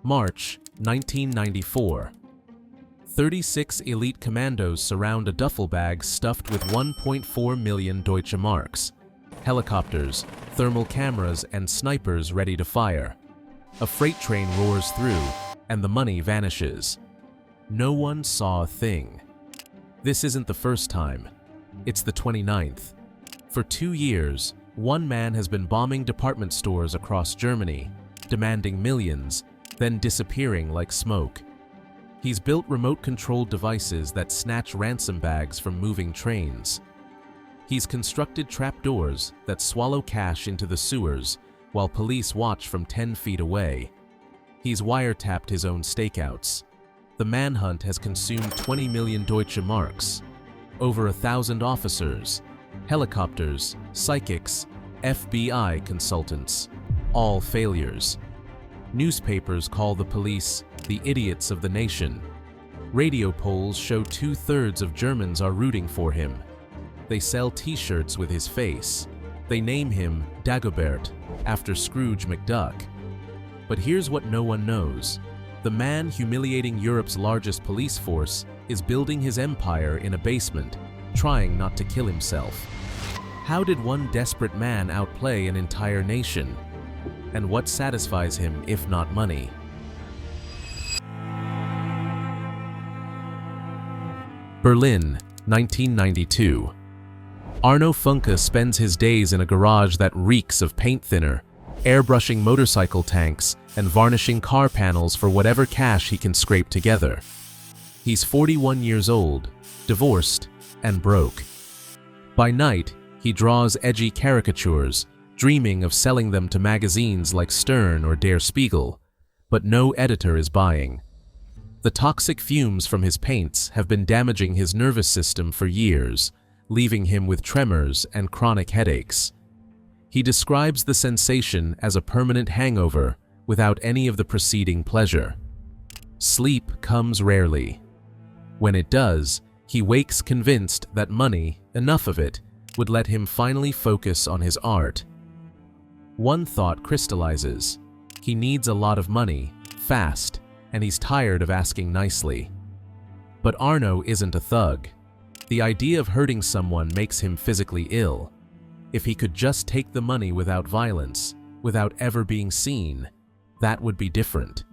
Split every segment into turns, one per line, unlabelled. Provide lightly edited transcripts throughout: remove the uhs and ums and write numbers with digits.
March 1994. 36 elite commandos surround a duffel bag stuffed with 1.4 million Deutsche Marks. Helicopters, thermal cameras, and snipers ready to fire. A freight train roars through, and the money vanishes. No one saw a thing. This isn't the first time. It's the 29th. For 2 years, one man has been bombing department stores across Germany, demanding millions, then disappearing like smoke. He's built remote-controlled devices that snatch ransom bags from moving trains. He's constructed trapdoors that swallow cash into the sewers while police watch from 10 feet away. He's wiretapped his own stakeouts. The manhunt has consumed 20 million Deutsche Marks. Over 1,000 officers, helicopters, psychics, FBI consultants, all failures. Newspapers call the police the idiots of the nation. Radio polls show 2/3 of Germans are rooting for him. They sell t-shirts with his face. They name him Dagobert, after Scrooge McDuck. But here's what no one knows. The man humiliating Europe's largest police force is building his empire in a basement, trying not to kill himself. How did one desperate man outplay an entire nation? And what satisfies him if not money? Berlin, 1992. Arno Funke spends his days in a garage that reeks of paint thinner, airbrushing motorcycle tanks and varnishing car panels for whatever cash he can scrape together. He's 41 years old, divorced, and broke. By night, he draws edgy caricatures, dreaming of selling them to magazines like Stern or Der Spiegel, but no editor is buying. The toxic fumes from his paints have been damaging his nervous system for years, leaving him with tremors and chronic headaches. He describes the sensation as a permanent hangover without any of the preceding pleasure. Sleep comes rarely. When it does, he wakes convinced that money, enough of it, would let him finally focus on his art. One thought crystallizes. He needs a lot of money, fast, and he's tired of asking nicely. But Arno isn't a thug. The idea of hurting someone makes him physically ill. If he could just take the money without violence, without ever being seen, that would be different.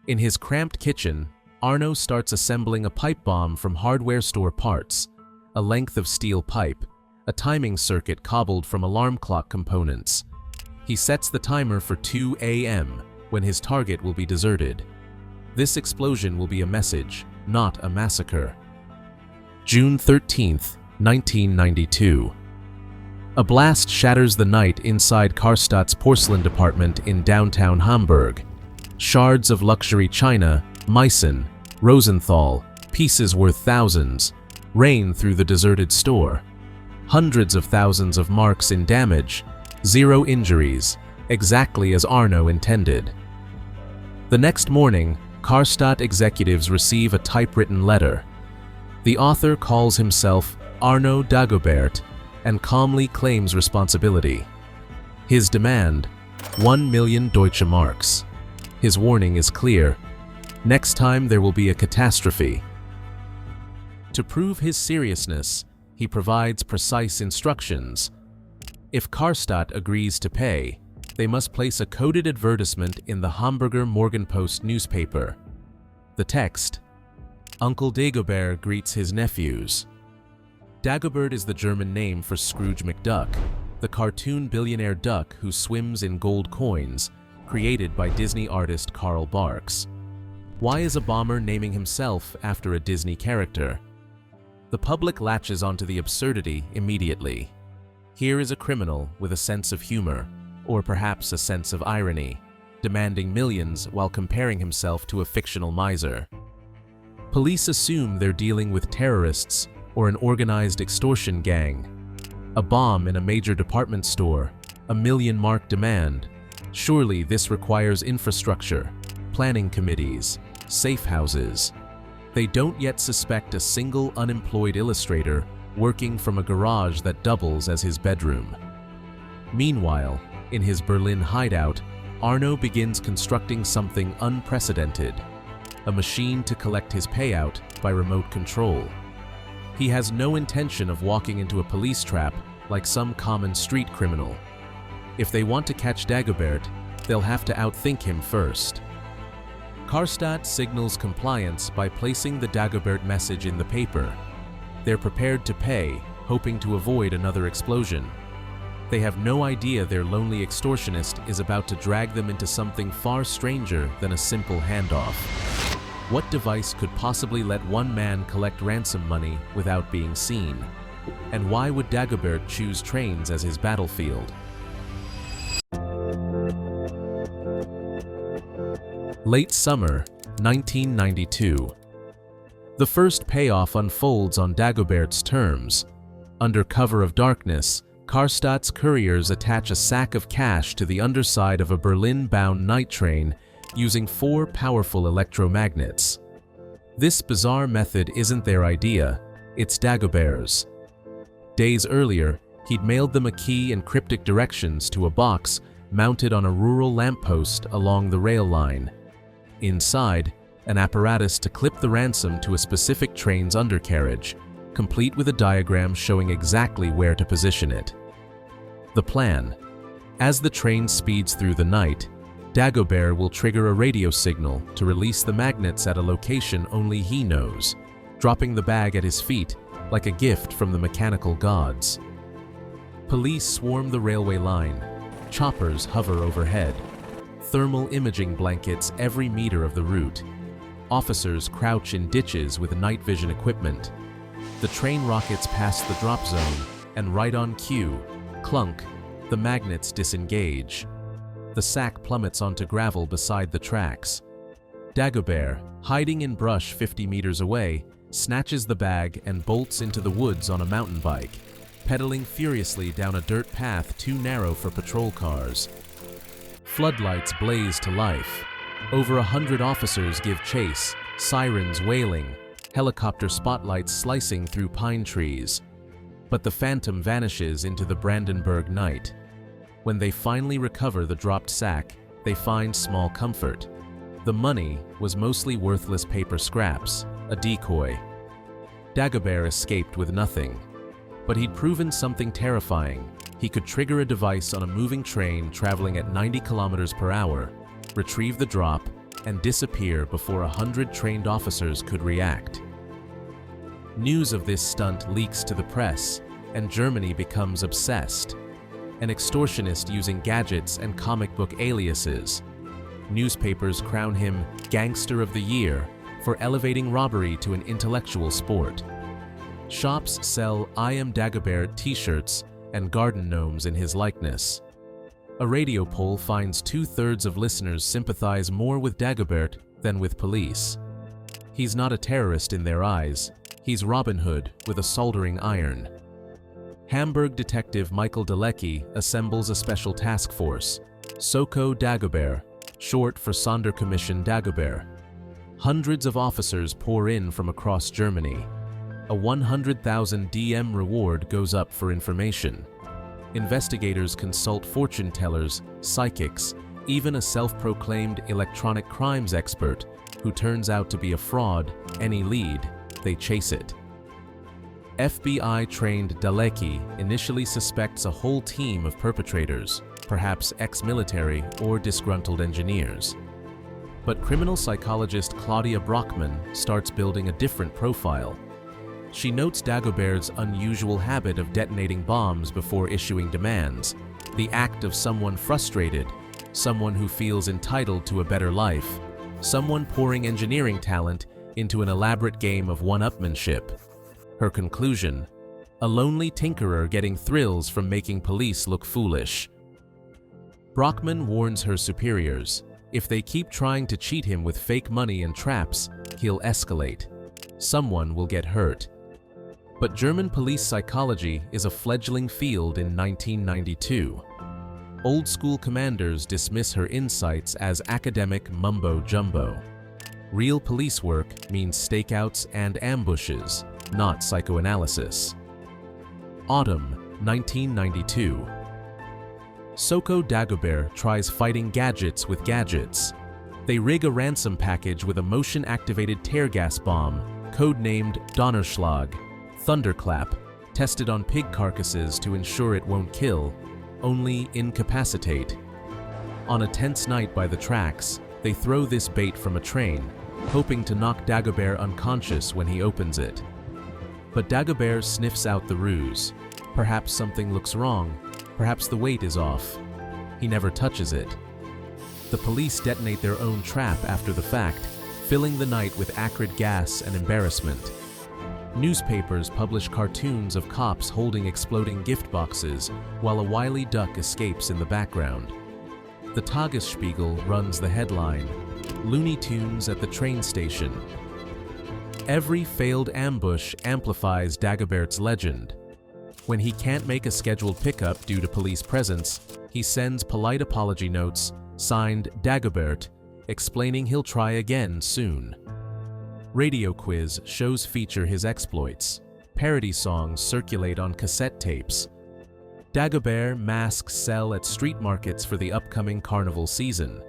In his cramped kitchen, Arno starts assembling a pipe bomb from hardware store parts, a length of steel pipe, a timing circuit cobbled from alarm clock components. He sets the timer for 2 a.m. when his target will be deserted. This explosion will be a message, not a massacre. June 13th, 1992. A blast shatters the night inside Karstadt's porcelain department in downtown Hamburg. Shards of luxury china, Meissen, Rosenthal, pieces worth thousands, rain through the deserted store. Hundreds of thousands of marks in damage, 0 injuries, exactly as Arno intended. The next morning, Karstadt executives receive a typewritten letter. The author calls himself Arno Dagobert and calmly claims responsibility. His demand, 1 million Deutsche Marks. His warning is clear. Next time there will be a catastrophe. To prove his seriousness, he provides precise instructions. If Karstadt agrees to pay, they must place a coded advertisement in the Hamburger Morgenpost newspaper. The text: Uncle Dagobert greets his nephews. Dagobert is the German name for Scrooge McDuck, the cartoon billionaire duck who swims in gold coins, created by Disney artist Carl Barks. Why is a bomber naming himself after a Disney character? The public latches onto the absurdity immediately. Here is a criminal with a sense of humor, or perhaps a sense of irony, demanding millions while comparing himself to a fictional miser. Police assume they're dealing with terrorists or an organized extortion gang. A bomb in a major department store, a 1 million mark demand. Surely this requires infrastructure, planning committees, safe houses. They don't yet suspect a single unemployed illustrator working from a garage that doubles as his bedroom. Meanwhile, in his Berlin hideout, Arno begins constructing something unprecedented, a machine to collect his payout by remote control. He has no intention of walking into a police trap like some common street criminal. If they want to catch Dagobert, they'll have to outthink him first. Karstadt signals compliance by placing the Dagobert message in the paper. They're prepared to pay, hoping to avoid another explosion. They have no idea their lonely extortionist is about to drag them into something far stranger than a simple handoff. What device could possibly let one man collect ransom money without being seen? And why would Dagobert choose trains as his battlefield? Late summer, 1992. The first payoff unfolds on Dagobert's terms. Under cover of darkness, Karstadt's couriers attach a sack of cash to the underside of a Berlin-bound night train using 4 powerful electromagnets. This bizarre method isn't their idea, it's Dagobert's. Days earlier, he'd mailed them a key and cryptic directions to a box mounted on a rural lamppost along the rail line. Inside, an apparatus to clip the ransom to a specific train's undercarriage, complete with a diagram showing exactly where to position it. The plan: as the train speeds through the night, Dagobert will trigger a radio signal to release the magnets at a location only he knows, dropping the bag at his feet like a gift from the mechanical gods. Police swarm the railway line. Choppers hover overhead. Thermal imaging blankets every meter of the route. Officers crouch in ditches with night vision equipment. The train rockets past the drop zone, and right on cue, clunk, the magnets disengage. The sack plummets onto gravel beside the tracks. Dagobert, hiding in brush 50 meters away, snatches the bag and bolts into the woods on a mountain bike, pedaling furiously down a dirt path too narrow for patrol cars. Floodlights blaze to life. Over 100 officers give chase, sirens wailing, helicopter spotlights slicing through pine trees. But the phantom vanishes into the Brandenburg night. When they finally recover the dropped sack, they find small comfort. The money was mostly worthless paper scraps, a decoy. Dagobert escaped with nothing. But he'd proven something terrifying. He could trigger a device on a moving train traveling at 90 kilometers per hour, retrieve the drop, and disappear before 100 trained officers could react. News of this stunt leaks to the press, and Germany becomes obsessed. An extortionist using gadgets and comic book aliases. Newspapers crown him Gangster of the Year for elevating robbery to an intellectual sport. Shops sell I Am Dagobert t-shirts and garden gnomes in his likeness. A radio poll finds 2/3 of listeners sympathize more with Dagobert than with police. He's not a terrorist in their eyes, he's Robin Hood with a soldering iron. Hamburg detective Michael Dalecki assembles a special task force, Soko Dagobert, short for Sonderkommission Dagobert. Hundreds of officers pour in from across Germany. A 100,000 DM reward goes up for information. Investigators consult fortune tellers, psychics, even a self-proclaimed electronic crimes expert who turns out to be a fraud. Any lead, they chase it. FBI-trained Dalecki initially suspects a whole team of perpetrators, perhaps ex-military or disgruntled engineers. But criminal psychologist Claudia Brockmann starts building a different profile. She notes Dagobert's unusual habit of detonating bombs before issuing demands, the act of someone frustrated, someone who feels entitled to a better life, someone pouring engineering talent into an elaborate game of one-upmanship. Her conclusion: a lonely tinkerer getting thrills from making police look foolish. Brockmann warns her superiors, if they keep trying to cheat him with fake money and traps, he'll escalate. Someone will get hurt. But German police psychology is a fledgling field in 1992. Old-school commanders dismiss her insights as academic mumbo-jumbo. Real police work means stakeouts and ambushes, not psychoanalysis. Autumn 1992. Soko Dagobert tries fighting gadgets with gadgets. They rig a ransom package with a motion-activated tear gas bomb, codenamed Donnerschlag, Thunderclap, tested on pig carcasses to ensure it won't kill, only incapacitate. On a tense night by the tracks, they throw this bait from a train, hoping to knock Dagobert unconscious when he opens it. But Dagobert sniffs out the ruse. Perhaps something looks wrong, perhaps the weight is off. He never touches it. The police detonate their own trap after the fact, filling the night with acrid gas and embarrassment. Newspapers publish cartoons of cops holding exploding gift boxes while a wily duck escapes in the background. The Tagesspiegel runs the headline, "Looney Tunes at the train station." Every failed ambush amplifies Dagobert's legend. When he can't make a scheduled pickup due to police presence, he sends polite apology notes, signed Dagobert, explaining he'll try again soon. Radio quiz shows feature his exploits. Parody songs circulate on cassette tapes. Dagobert masks sell at street markets for the upcoming carnival season.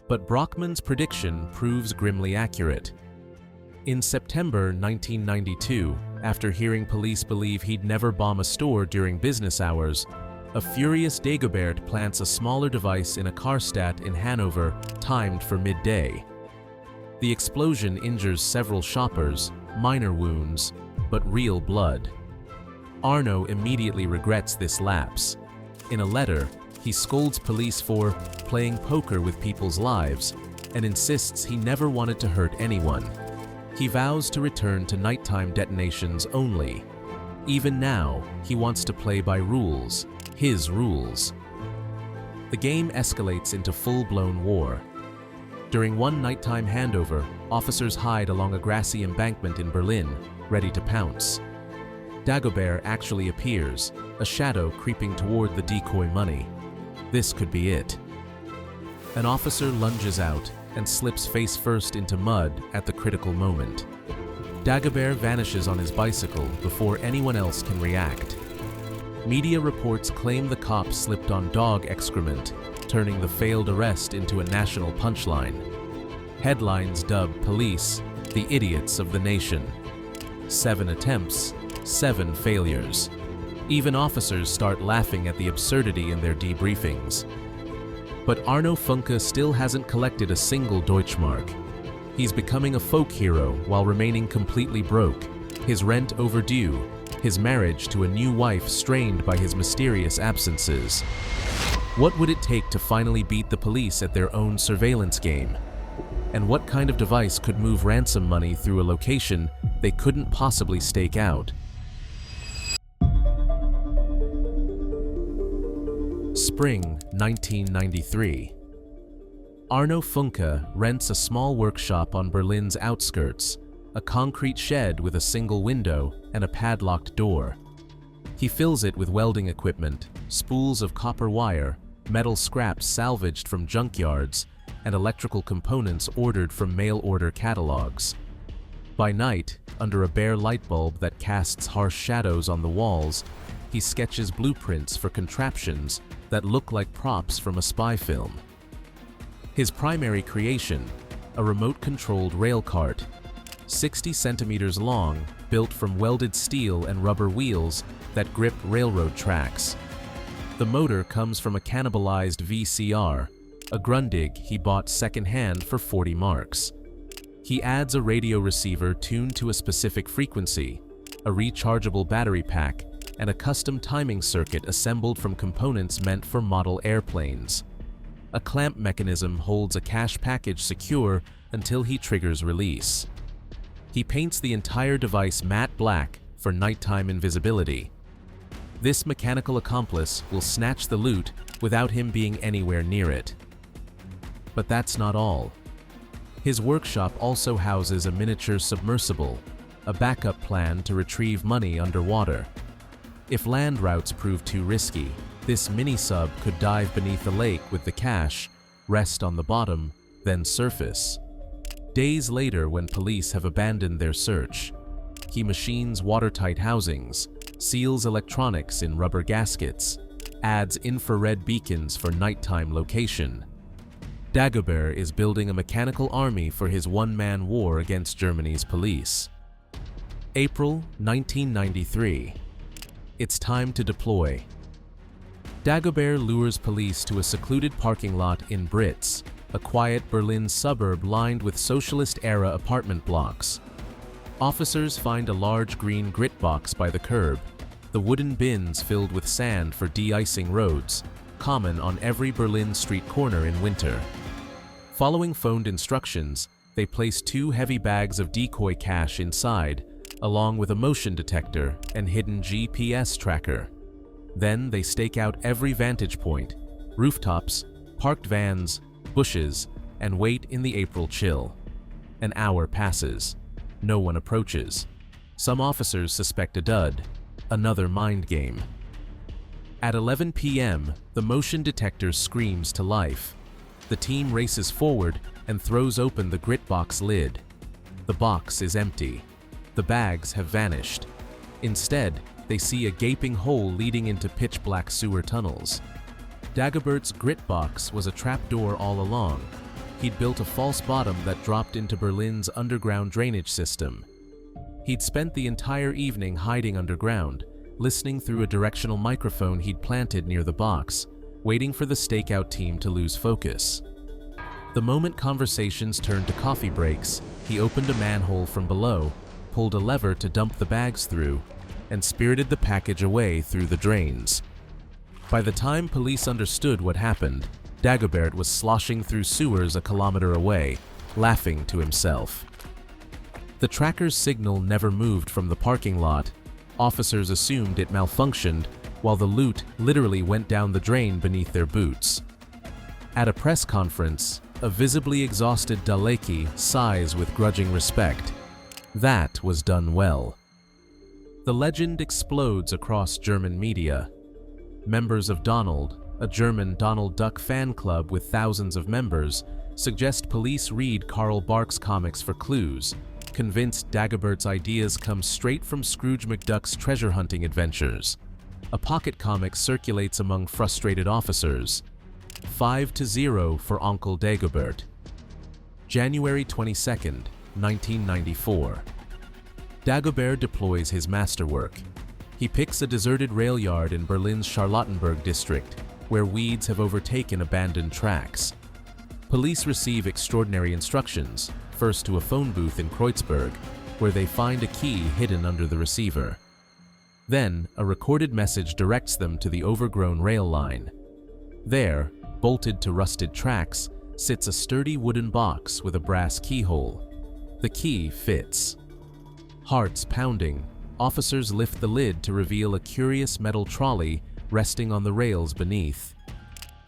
But Brockman's prediction proves grimly accurate. In September 1992, after hearing police believe he'd never bomb a store during business hours, a furious Dagobert plants a smaller device in a Karstadt in Hanover, timed for midday. The explosion injures several shoppers, minor wounds, but real blood. Arno immediately regrets this lapse. In a letter, he scolds police for playing poker with people's lives and insists he never wanted to hurt anyone. He vows to return to nighttime detonations only. Even now, he wants to play by rules, his rules. The game escalates into full-blown war. During one nighttime handover, officers hide along a grassy embankment in Berlin, ready to pounce. Dagobert actually appears, a shadow creeping toward the decoy money. This could be it. An officer lunges out and slips face first into mud at the critical moment. Dagobert vanishes on his bicycle before anyone else can react. Media reports claim the cop slipped on dog excrement, turning the failed arrest into a national punchline. Headlines dub police the idiots of the nation. 7 attempts, 7 failures. Even officers start laughing at the absurdity in their debriefings. But Arno Funke still hasn't collected a single Deutschmark. He's becoming a folk hero while remaining completely broke, his rent overdue, his marriage to a new wife strained by his mysterious absences. What would it take to finally beat the police at their own surveillance game? And what kind of device could move ransom money through a location they couldn't possibly stake out? Spring 1993. Arno Funke rents a small workshop on Berlin's outskirts, a concrete shed with a single window and a padlocked door. He fills it with welding equipment, spools of copper wire, metal scraps salvaged from junkyards, and electrical components ordered from mail-order catalogs. By night, under a bare light bulb that casts harsh shadows on the walls, he sketches blueprints for contraptions that look like props from a spy film. His primary creation, a remote-controlled rail cart, 60 centimeters long, built from welded steel and rubber wheels that grip railroad tracks. The motor comes from a cannibalized VCR, a Grundig he bought second-hand for 40 marks. He adds a radio receiver tuned to a specific frequency, a rechargeable battery pack, and a custom timing circuit assembled from components meant for model airplanes. A clamp mechanism holds a cash package secure until he triggers release. He paints the entire device matte black for nighttime invisibility. This mechanical accomplice will snatch the loot without him being anywhere near it. But that's not all. His workshop also houses a miniature submersible, a backup plan to retrieve money underwater. If land routes prove too risky, this mini-sub could dive beneath the lake with the cash, rest on the bottom, then surface. Days later, when police have abandoned their search, he machines watertight housings, seals electronics in rubber gaskets, adds infrared beacons for nighttime location. Dagobert is building a mechanical army for his one-man war against Germany's police. April 1993. It's time to deploy. Dagobert lures police to a secluded parking lot in Britz, a quiet Berlin suburb lined with socialist-era apartment blocks. Officers find a large green grit box by the curb, the wooden bins filled with sand for de-icing roads, common on every Berlin street corner in winter. Following phoned instructions, they place 2 heavy bags of decoy cash inside, along with a motion detector and hidden GPS tracker. Then they stake out every vantage point, rooftops, parked vans, bushes, and wait in the April chill. An hour passes. No one approaches. Some officers suspect a dud, another mind game. At 11 p.m., the motion detector screams to life. The team races forward and throws open the grit box lid. The box is empty. The bags have vanished. Instead, they see a gaping hole leading into pitch-black sewer tunnels. Dagobert's grit box was a trapdoor all along. He'd built a false bottom that dropped into Berlin's underground drainage system. He'd spent the entire evening hiding underground, listening through a directional microphone he'd planted near the box, waiting for the stakeout team to lose focus. The moment conversations turned to coffee breaks, he opened a manhole from below, pulled a lever to dump the bags through, and spirited the package away through the drains. By the time police understood what happened, Dagobert was sloshing through sewers a kilometer away, laughing to himself. The tracker's signal never moved from the parking lot. Officers assumed it malfunctioned, while the loot literally went down the drain beneath their boots. At a press conference, a visibly exhausted Daleki sighs with grudging respect. That was done well. The legend explodes across German media. Members of Donald, a German Donald Duck fan club with thousands of members, suggest police read Karl Barks comics for clues, convinced Dagobert's ideas come straight from Scrooge McDuck's treasure hunting adventures. A pocket comic circulates among frustrated officers. 5-0 for Onkel Dagobert. January 22, 1994. Dagobert deploys his masterwork. He picks a deserted rail yard in Berlin's Charlottenburg district, where weeds have overtaken abandoned tracks. Police receive extraordinary instructions, first to a phone booth in Kreuzberg, where they find a key hidden under the receiver. Then, a recorded message directs them to the overgrown rail line. There, bolted to rusted tracks, sits a sturdy wooden box with a brass keyhole. The key fits. Hearts pounding, officers lift the lid to reveal a curious metal trolley resting on the rails beneath.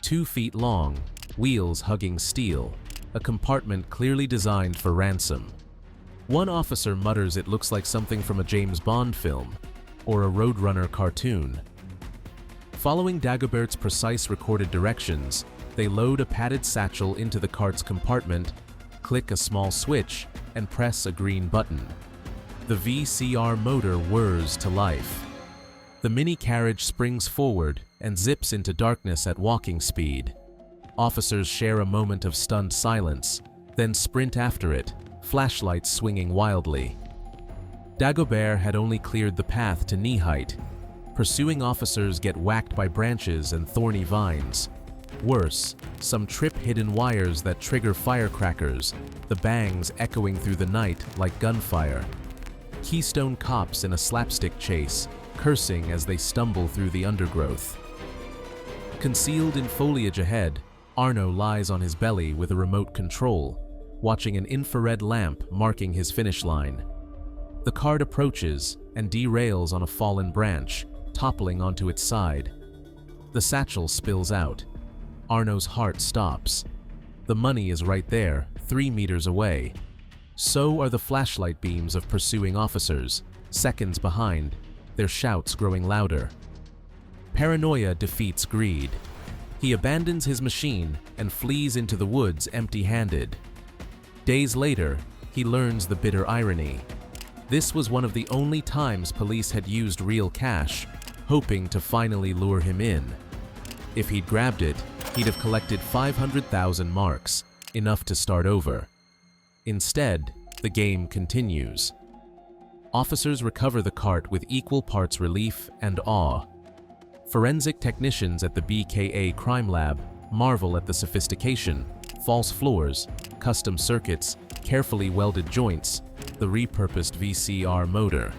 2 feet long, wheels hugging steel, a compartment clearly designed for ransom. One officer mutters it looks like something from a James Bond film or a Roadrunner cartoon. Following Dagobert's precise recorded directions, they load a padded satchel into the cart's compartment, click a small switch, and press a green button. The VCR motor whirs to life. The mini carriage springs forward and zips into darkness at walking speed. Officers share a moment of stunned silence, then sprint after it, flashlights swinging wildly. Dagobert had only cleared the path to knee height. Pursuing officers get whacked by branches and thorny vines. Worse, some trip hidden wires that trigger firecrackers, the bangs echoing through the night like gunfire. Keystone cops in a slapstick chase, cursing as they stumble through the undergrowth. Concealed in foliage ahead, Arno lies on his belly with a remote control, watching an infrared lamp marking his finish line. The cart approaches and derails on a fallen branch, toppling onto its side. The satchel spills out. Arno's heart stops. The money is right there, 3 meters away. So are the flashlight beams of pursuing officers, seconds behind, their shouts growing louder. Paranoia defeats greed. He abandons his machine and flees into the woods empty-handed. Days later, he learns the bitter irony. This was one of the only times police had used real cash, hoping to finally lure him in. If he'd grabbed it, he'd have collected 500,000 marks, enough to start over. Instead, the game continues. Officers recover the cart with equal parts relief and awe. Forensic technicians at the BKA crime lab marvel at the sophistication, false floors, custom circuits, carefully welded joints, the repurposed VCR motor.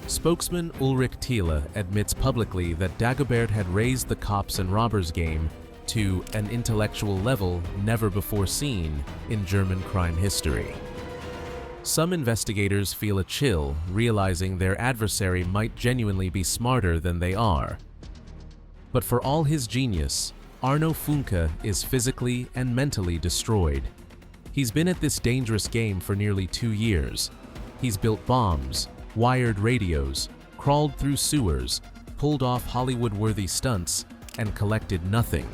Spokesman Ulrich Thiele admits publicly that Dagobert had raised the cops and robbers game to an intellectual level never before seen in German crime history. Some investigators feel a chill, realizing their adversary might genuinely be smarter than they are. But for all his genius, Arno Funke is physically and mentally destroyed. He's been at this dangerous game for nearly 2 years. He's built bombs, wired radios, crawled through sewers, pulled off Hollywood-worthy stunts, and collected nothing.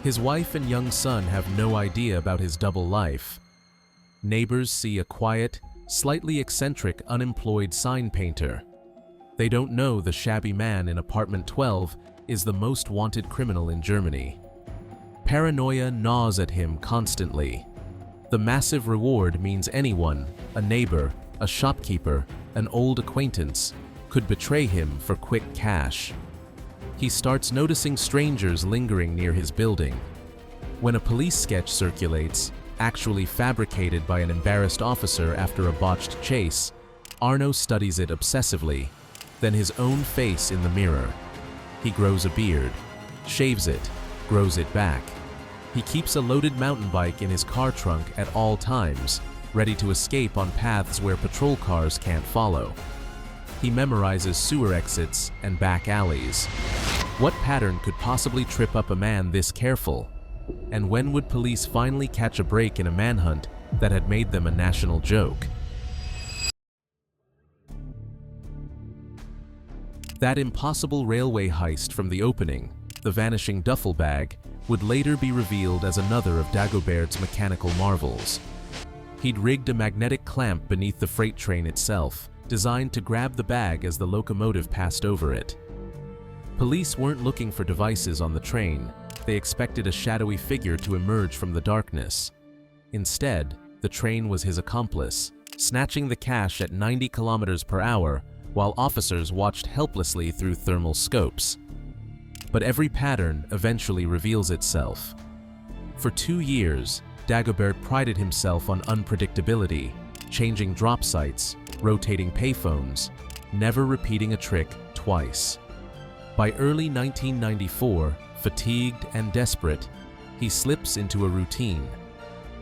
His wife and young son have no idea about his double life. Neighbors see a quiet, slightly eccentric, unemployed sign painter. They don't know the shabby man in apartment 12 is the most wanted criminal in Germany. Paranoia gnaws at him constantly. The massive reward means anyone, a neighbor, a shopkeeper, an old acquaintance, could betray him for quick cash. He starts noticing strangers lingering near his building. When a police sketch circulates, actually fabricated by an embarrassed officer after a botched chase, Arno studies it obsessively, then his own face in the mirror. He grows a beard, shaves it, grows it back. He keeps a loaded mountain bike in his car trunk at all times, ready to escape on paths where patrol cars can't follow. He memorizes sewer exits and back alleys. What pattern could possibly trip up a man this careful? And when would police finally catch a break in a manhunt that had made them a national joke? That impossible railway heist from the opening, the vanishing duffel bag, would later be revealed as another of Dagobert's mechanical marvels. He'd rigged a magnetic clamp beneath the freight train itself, designed to grab the bag as the locomotive passed over it. Police weren't looking for devices on the train. They expected a shadowy figure to emerge from the darkness. Instead, the train was his accomplice, snatching the cash at 90 kilometers per hour, while officers watched helplessly through thermal scopes. But every pattern eventually reveals itself. For 2 years, Dagobert prided himself on unpredictability, changing drop sites, rotating payphones, never repeating a trick twice. By early 1994, fatigued and desperate, he slips into a routine.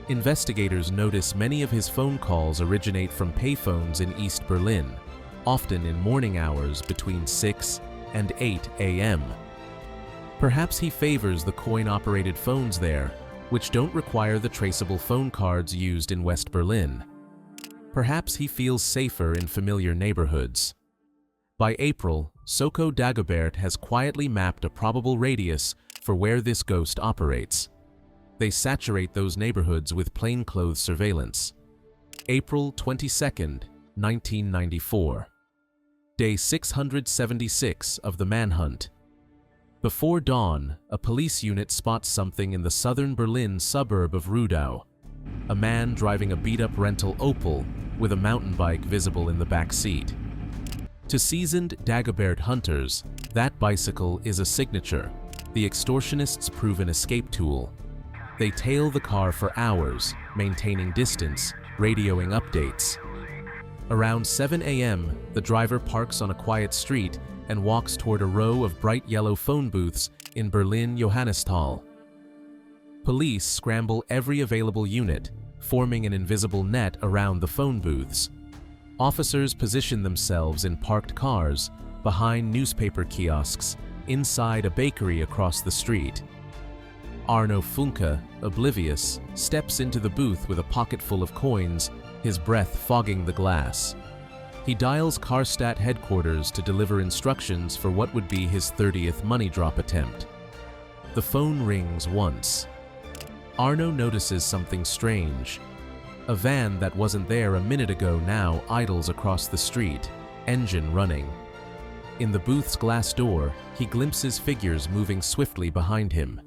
Investigators notice many of his phone calls originate from payphones in East Berlin, often in morning hours between 6 and 8 a.m. Perhaps he favors the coin-operated phones there, which don't require the traceable phone cards used in West Berlin. Perhaps he feels safer in familiar neighborhoods. By April, Soko Dagobert has quietly mapped a probable radius for where this ghost operates. They saturate those neighborhoods with plainclothes surveillance. April 22nd, 1994. Day 676 of the manhunt. Before dawn, a police unit spots something in the southern Berlin suburb of Rudau. A man driving a beat-up rental Opel with a mountain bike visible in the back seat. To seasoned Dagobert hunters, that bicycle is a signature, the extortionist's proven escape tool. They tail the car for hours, maintaining distance, radioing updates. Around 7 a.m., the driver parks on a quiet street and walks toward a row of bright yellow phone booths in Berlin-Johannisthal. Police scramble every available unit, forming an invisible net around the phone booths. Officers position themselves in parked cars, behind newspaper kiosks, inside a bakery across the street. Arno Funke, oblivious, steps into the booth with a pocket full of coins, his breath fogging the glass. He dials Karstadt headquarters to deliver instructions for what would be his 30th money drop attempt. The phone rings once. Arno notices something strange. A van that wasn't there a minute ago now idles across the street, engine running. In the booth's glass door, he glimpses figures moving swiftly behind him.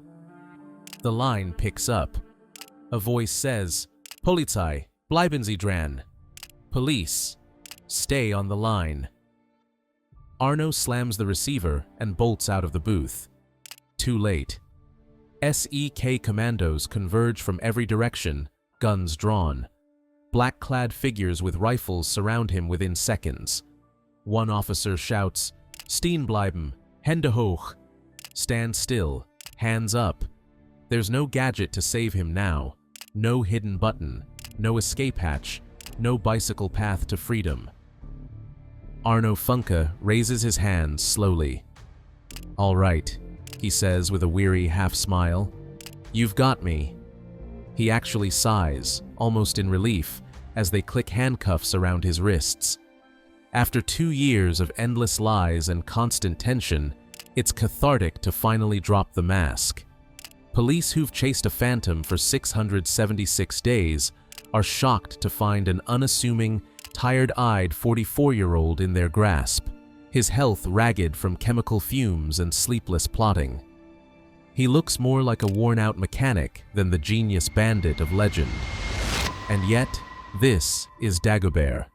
The line picks up. A voice says, "Polizei, bleiben Sie dran." Police, stay on the line. Arno slams the receiver and bolts out of the booth. Too late. SEK commandos converge from every direction, guns drawn. Black-clad figures with rifles surround him within seconds. One officer shouts, "Stehen bleiben, Hände hoch." Stand still, hands up. There's no gadget to save him now, no hidden button, no escape hatch, no bicycle path to freedom. Arno Funke raises his hands slowly. "All right," he says with a weary half-smile. "You've got me." He actually sighs, almost in relief, as they click handcuffs around his wrists. After 2 years of endless lies and constant tension, it's cathartic to finally drop the mask. Police who've chased a phantom for 676 days are shocked to find an unassuming, tired-eyed 44-year-old in their grasp, his health ragged from chemical fumes and sleepless plotting. He looks more like a worn-out mechanic than the genius bandit of legend. And yet, this is Dagobert.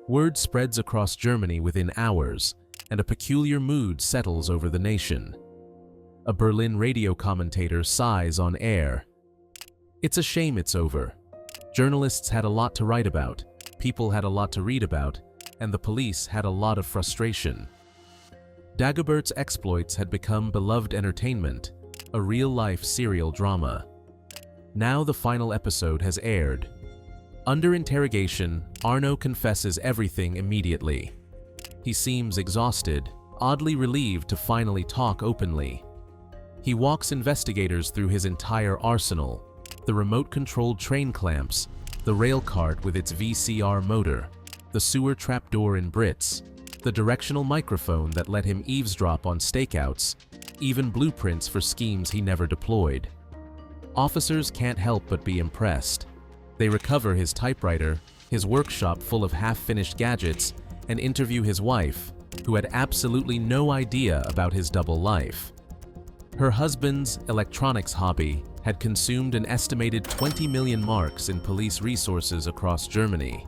Word spreads across Germany within hours, and a peculiar mood settles over the nation. A Berlin radio commentator sighs on air. "It's a shame it's over. Journalists had a lot to write about, people had a lot to read about, and the police had a lot of frustration." Dagobert's exploits had become beloved entertainment, a real-life serial drama. Now the final episode has aired. Under interrogation, Arno confesses everything immediately. He seems exhausted, oddly relieved to finally talk openly. He walks investigators through his entire arsenal: the remote-controlled train clamps, the rail cart with its VCR motor, the sewer trapdoor in Brits, the directional microphone that let him eavesdrop on stakeouts, even blueprints for schemes he never deployed. Officers can't help but be impressed. They recover his typewriter, his workshop full of half-finished gadgets, and interview his wife, who had absolutely no idea about his double life. Her husband's electronics hobby had consumed an estimated 20 million marks in police resources across Germany.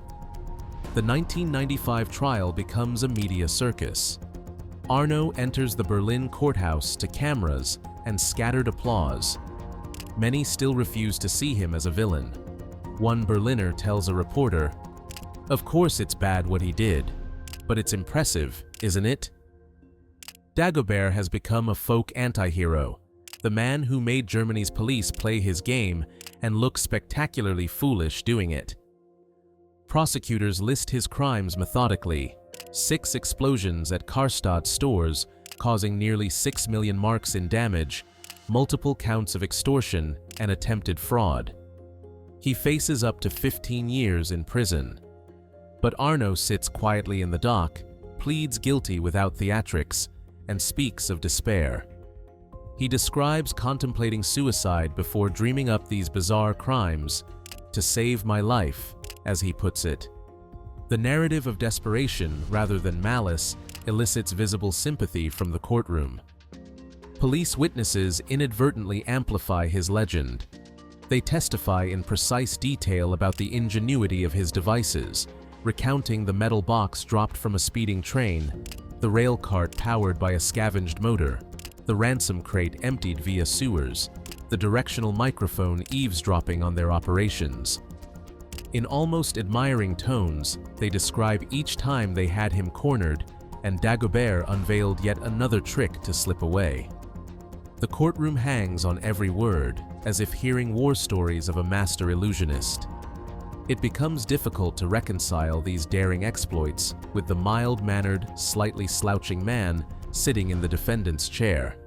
The 1995 trial becomes a media circus. Arno enters the Berlin courthouse to cameras and scattered applause. Many still refuse to see him as a villain. One Berliner tells a reporter, "Of course it's bad what he did, but it's impressive, isn't it?" Dagobert has become a folk anti-hero, the man who made Germany's police play his game and look spectacularly foolish doing it. Prosecutors list his crimes methodically: 6 explosions at Karstadt stores, causing nearly 6 million marks in damage, multiple counts of extortion, and attempted fraud. He faces up to 15 years in prison. But Arno sits quietly in the dock, pleads guilty without theatrics, and speaks of despair. He describes contemplating suicide before dreaming up these bizarre crimes, "to save my life," as he puts it. The narrative of desperation, rather than malice, elicits visible sympathy from the courtroom. Police witnesses inadvertently amplify his legend. They testify in precise detail about the ingenuity of his devices, recounting the metal box dropped from a speeding train, the rail cart powered by a scavenged motor, the ransom crate emptied via sewers, the directional microphone eavesdropping on their operations. In almost admiring tones, they describe each time they had him cornered, and Dagobert unveiled yet another trick to slip away. The courtroom hangs on every word, as if hearing war stories of a master illusionist. It becomes difficult to reconcile these daring exploits with the mild-mannered, slightly slouching man sitting in the defendant's chair.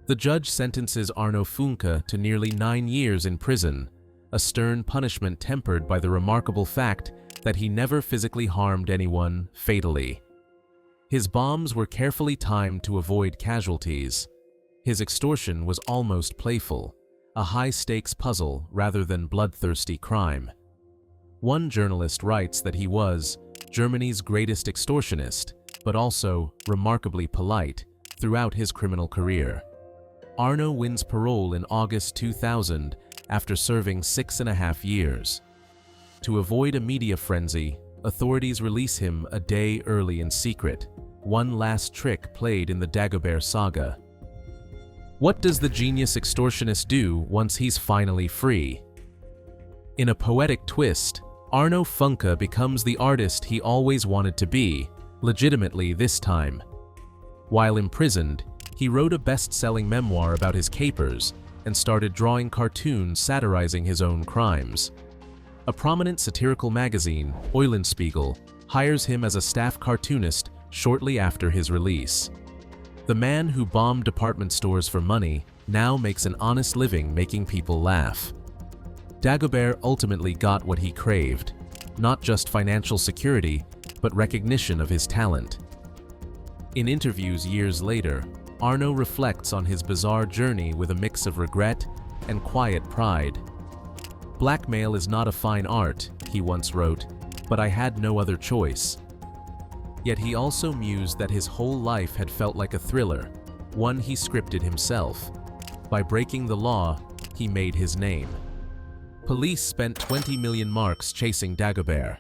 The judge sentences Arno Funke to nearly 9 years in prison, a stern punishment tempered by the remarkable fact that he never physically harmed anyone fatally. His bombs were carefully timed to avoid casualties. His extortion was almost playful, a high-stakes puzzle rather than bloodthirsty crime. One journalist writes that he was Germany's greatest extortionist, but also remarkably polite throughout his criminal career. Arno wins parole in August 2000 after serving 6.5 years. To avoid a media frenzy, authorities release him a day early in secret, one last trick played in the Dagobert saga. What does the genius extortionist do once he's finally free? In a poetic twist, Arno Funke becomes the artist he always wanted to be, legitimately this time. While imprisoned, he wrote a best-selling memoir about his capers and started drawing cartoons satirizing his own crimes. A prominent satirical magazine, Eulenspiegel, hires him as a staff cartoonist shortly after his release. The man who bombed department stores for money now makes an honest living making people laugh. Dagobert ultimately got what he craved, not just financial security, but recognition of his talent. In interviews years later, Arno reflects on his bizarre journey with a mix of regret and quiet pride. "Blackmail is not a fine art," he once wrote, "but I had no other choice." Yet he also mused that his whole life had felt like a thriller, one he scripted himself. By breaking the law, he made his name. Police spent 20 million marks chasing Dagobert.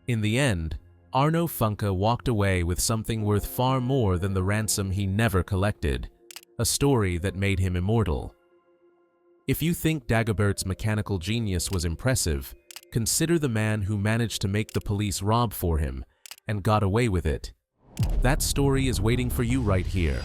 In the end, Arno Funke walked away with something worth far more than the ransom he never collected, a story that made him immortal. If you think Dagobert's mechanical genius was impressive, consider the man who managed to make the police rob for him and got away with it. That story is waiting for you right here.